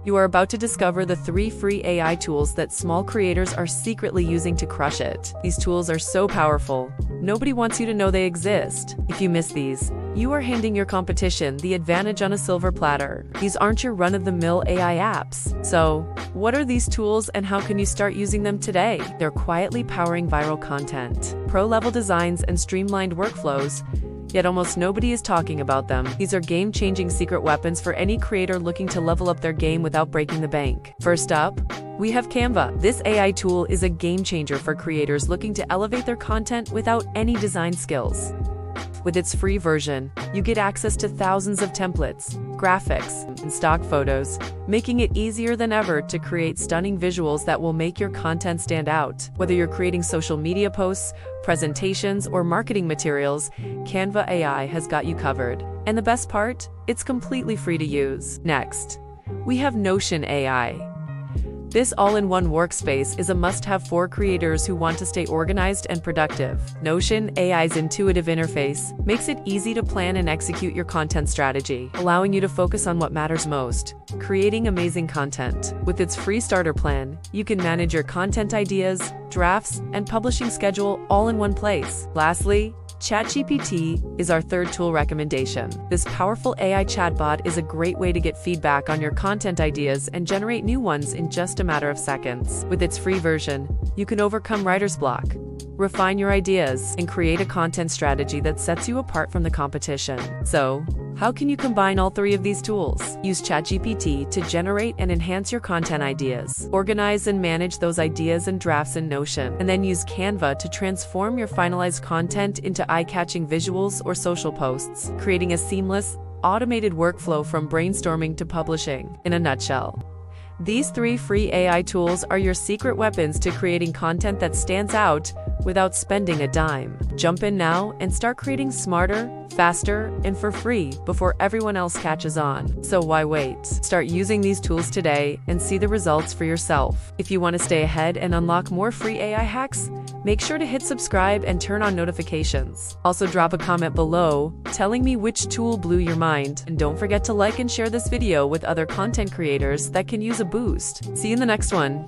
You are about to discover the 3 free AI tools that small creators are secretly using to crush it. These tools are so powerful, nobody wants you to know they exist. If you miss these, you are handing your competition the advantage on a silver platter. These aren't your run-of-the-mill AI apps. So, what are these tools and how can you start using them today? They're quietly powering viral content, pro-level designs, and streamlined workflows, yet almost nobody is talking about them. These are game-changing secret weapons for any creator looking to level up their game without breaking the bank. First up, we have Canva. This AI tool is a game-changer for creators looking to elevate their content without any design skills. With its free version, you get access to thousands of templates, graphics, and stock photos, making it easier than ever to create stunning visuals that will make your content stand out. Whether you're creating social media posts, presentations, or marketing materials, Canva AI has got you covered. And the best part? It's completely free to use. Next, we have Notion AI. This all-in-one workspace is a must-have for creators who want to stay organized and productive. Notion AI's intuitive interface makes it easy to plan and execute your content strategy, allowing you to focus on what matters most, creating amazing content. With its free starter plan, you can manage your content ideas, drafts, and publishing schedule all in one place. Lastly, ChatGPT is our third tool recommendation. This powerful AI chatbot is a great way to get feedback on your content ideas and generate new ones in just a matter of seconds. With its free version, you can overcome writer's block, refine your ideas, and create a content strategy that sets you apart from the competition. So, how can you combine all 3 of these tools? Use ChatGPT to generate and enhance your content ideas. Organize and manage those ideas and drafts in Notion. And then use Canva to transform your finalized content into eye-catching visuals or social posts, creating a seamless, automated workflow from brainstorming to publishing. In a nutshell, these 3 free AI tools are your secret weapons to creating content that stands out without spending a dime. Jump in now and start creating smarter, faster, and for free before everyone else catches on. So why wait? Start using these tools today and see the results for yourself. If you want to stay ahead and unlock more free AI hacks, make sure to hit subscribe and turn on notifications. Also drop a comment below telling me which tool blew your mind. And don't forget to like and share this video with other content creators that can use a boost. See you in the next one.